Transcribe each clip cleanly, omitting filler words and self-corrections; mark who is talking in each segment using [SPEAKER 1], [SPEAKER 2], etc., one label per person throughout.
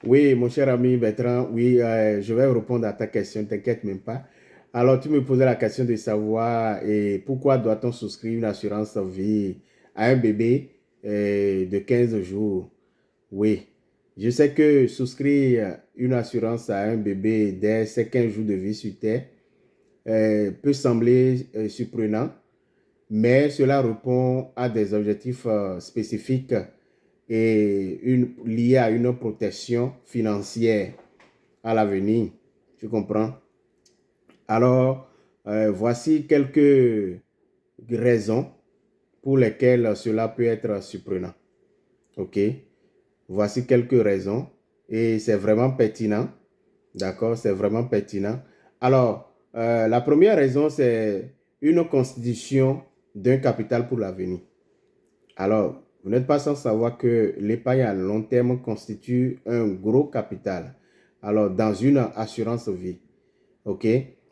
[SPEAKER 1] Oui, mon cher ami Bertrand, oui, je vais répondre à ta question, t'inquiète même pas. Alors, tu me posais la question de savoir pourquoi doit-on souscrire une assurance vie à un bébé de 15 jours. Oui, je sais que souscrire une assurance à un bébé dès ses 15 jours de vie sur Terre peut sembler surprenant, mais cela répond à des objectifs spécifiques liés à une protection financière à l'avenir. Tu comprends? Alors, voici quelques raisons pour lesquelles cela peut être surprenant. OK? Voici quelques raisons et c'est vraiment pertinent. D'accord? C'est vraiment pertinent. Alors, la première raison, c'est une constitution d'un capital pour l'avenir. Alors, vous n'êtes pas sans savoir que l'épargne à long terme constitue un gros capital. Alors, dans une assurance vie, OK?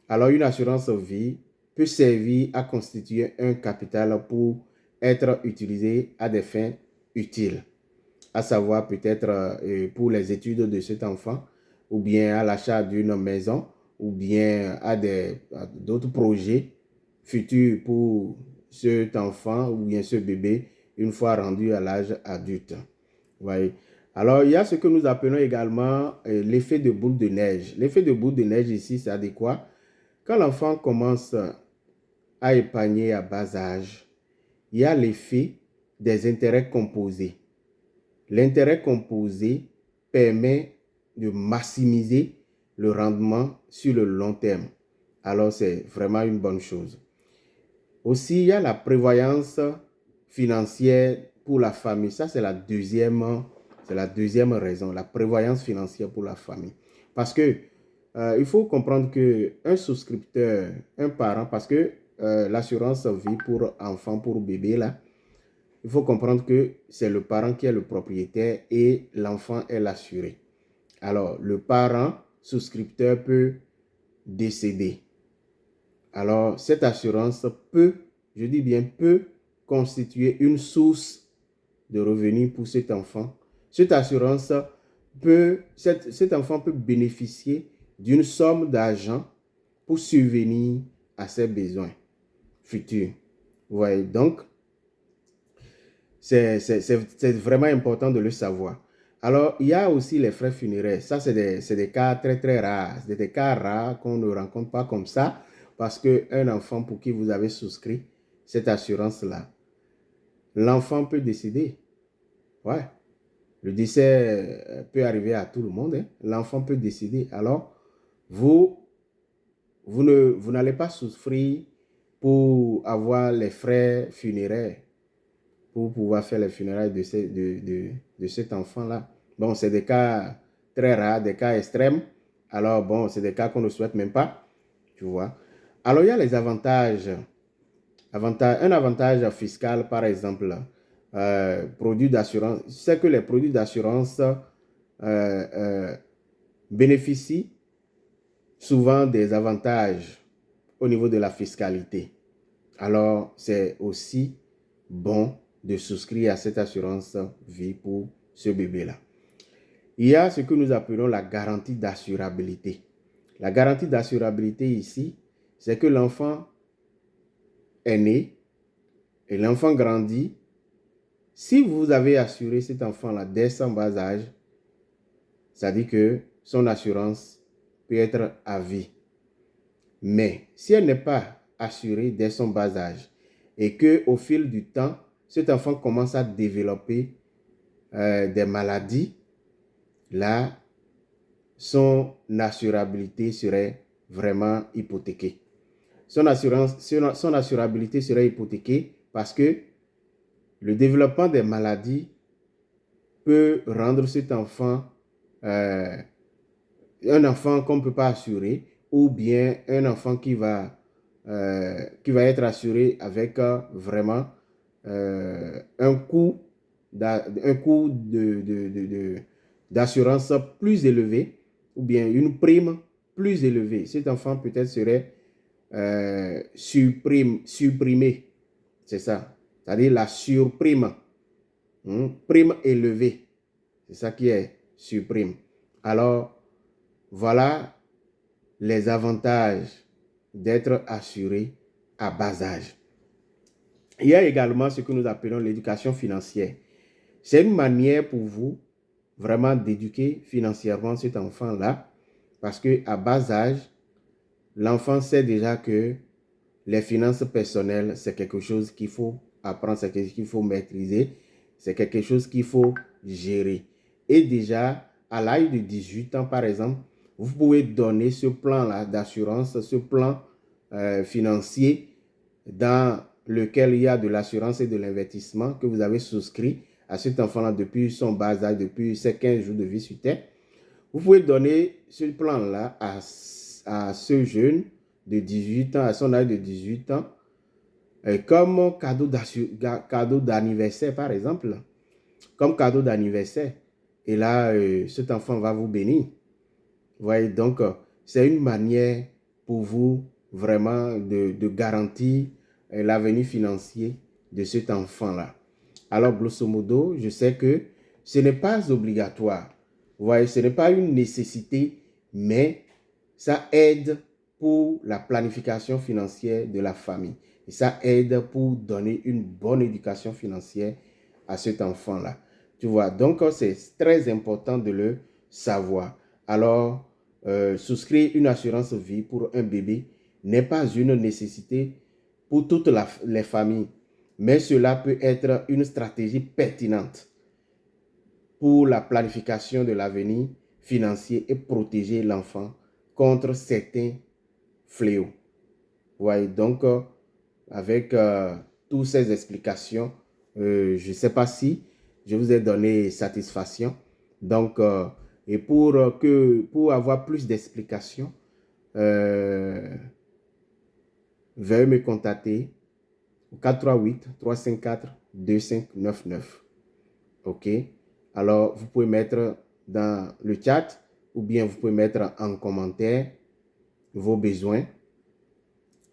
[SPEAKER 1] Alors, une assurance vie peut servir à constituer un capital pour être utilisé à des fins utiles, à savoir peut-être pour les études de cet enfant, ou bien à l'achat d'une maison, ou bien à d'autres projets futurs pour cet enfant ou bien ce bébé une fois rendu à l'âge adulte. Voyez. Alors, il y a ce que nous appelons également l'effet de boule de neige. L'effet de boule de neige ici, c'est adéquat. Quand l'enfant commence à épargner à bas âge, il y a l'effet des intérêts composés. L'intérêt composé permet de maximiser le rendement sur le long terme. Alors, c'est vraiment une bonne chose. Aussi, il y a la prévoyance financière pour la famille. Ça, c'est la deuxième raison, la prévoyance financière pour la famille. Parce que il faut comprendre qu'un souscripteur, un parent, parce que l'assurance vie pour enfant, pour bébé, là, il faut comprendre que c'est le parent qui est le propriétaire et l'enfant est l'assuré. Alors, le parent souscripteur peut décéder. Alors, cette assurance peut, je dis bien peut, constituer une source de revenus pour cet enfant. Cette assurance cet enfant peut bénéficier d'une somme d'argent pour subvenir à ses besoins futurs. Vous voyez, donc, c'est vraiment important de le savoir. Alors, il y a aussi les frais funéraires. Ça, c'est des cas très, très rares. C'est des cas rares qu'on ne rencontre pas comme ça parce qu'un enfant pour qui vous avez souscrit cette assurance-là, l'enfant peut décéder. Ouais. Le décès peut arriver à tout le monde, hein. L'enfant peut décéder. Alors, vous, vous n'allez pas souffrir pour avoir les frais funéraires, pour pouvoir faire les funérailles de cet enfant-là. Bon, c'est des cas très rares, des cas extrêmes. Alors, bon, c'est des cas qu'on ne souhaite même pas, tu vois. Alors, il y a les avantages. Un avantage fiscal, par exemple, produits d'assurance. C'est que les produits d'assurance bénéficient souvent des avantages au niveau de la fiscalité. Alors, c'est aussi bon de souscrire à cette assurance vie pour ce bébé-là. Il y a ce que nous appelons la garantie d'assurabilité. La garantie d'assurabilité ici, c'est que l'enfant est né et l'enfant grandit. Si vous avez assuré cet enfant-là dès son bas âge, ça dit que son assurance peut être à vie. Mais si elle n'est pas assurée dès son bas âge et qu'au fil du temps, cet enfant commence à développer des maladies, là, son assurabilité serait vraiment hypothéquée. Son assurabilité serait hypothéquée parce que le développement des maladies peut rendre cet enfant un enfant qu'on ne peut pas assurer ou bien un enfant qui va être assuré avec vraiment un coût d'assurance plus élevé ou bien une prime plus élevée. Cet enfant peut-être serait supprimé. C'est ça. C'est-à-dire la surprime. Prime élevée. C'est ça qui est surprime. Alors, voilà les avantages d'être assuré à bas âge. Il y a également ce que nous appelons l'éducation financière. C'est une manière pour vous vraiment d'éduquer financièrement cet enfant-là, parce qu'à bas âge, l'enfant sait déjà que les finances personnelles, c'est quelque chose qu'il faut apprendre, c'est quelque chose qu'il faut maîtriser, c'est quelque chose qu'il faut gérer. Et déjà, à l'âge de 18 ans, par exemple, vous pouvez donner ce plan-là d'assurance, ce plan financier dans lequel il y a de l'assurance et de l'investissement que vous avez souscrit à cet enfant-là depuis son bas âge, depuis ses 15 jours de vie sur Terre. Vous pouvez donner ce plan-là à ce jeune de 18 ans, à son âge de 18 ans, comme cadeau d'anniversaire, par exemple. Comme cadeau d'anniversaire. Et là, cet enfant va vous bénir. Vous voyez, donc, c'est une manière pour vous vraiment de garantir l'avenir financier de cet enfant-là. Alors, grosso modo, je sais que ce n'est pas obligatoire. Vous voyez, ce n'est pas une nécessité, mais ça aide pour la planification financière de la famille. Et ça aide pour donner une bonne éducation financière à cet enfant-là. Tu vois, donc c'est très important de le savoir. Alors, souscrire une assurance vie pour un bébé n'est pas une nécessité pour toutes les familles, mais cela peut être une stratégie pertinente pour la planification de l'avenir financier et protéger l'enfant contre certains fléaux. Vous voyez, donc, avec toutes ces explications, je ne sais pas si je vous ai donné satisfaction. Donc, et pour avoir plus d'explications, veuillez me contacter au 438-354-2599. OK? Alors, vous pouvez mettre dans le chat ou bien vous pouvez mettre en commentaire vos besoins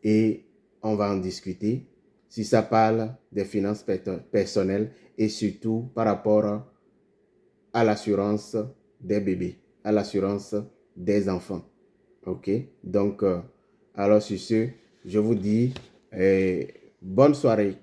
[SPEAKER 1] et on va en discuter si ça parle des finances personnelles et surtout par rapport à l'assurance des bébés, à l'assurance des enfants. OK? Donc, alors sur ce, je vous dis bonne soirée.